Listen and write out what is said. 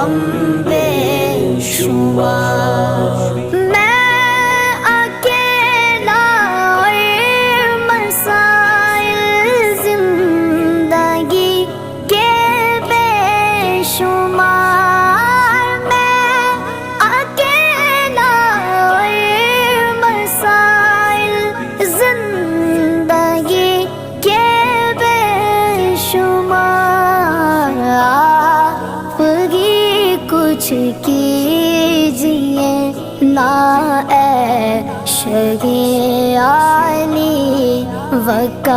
गम बेशुमार। मैं अकेला और मसाइल जिंदगी के बेशुमार। मैं अकेला और मसाइल जिंदगी के बेशुमार। आपकी कुछ कीजिए ना ऐश के आली वक़्त।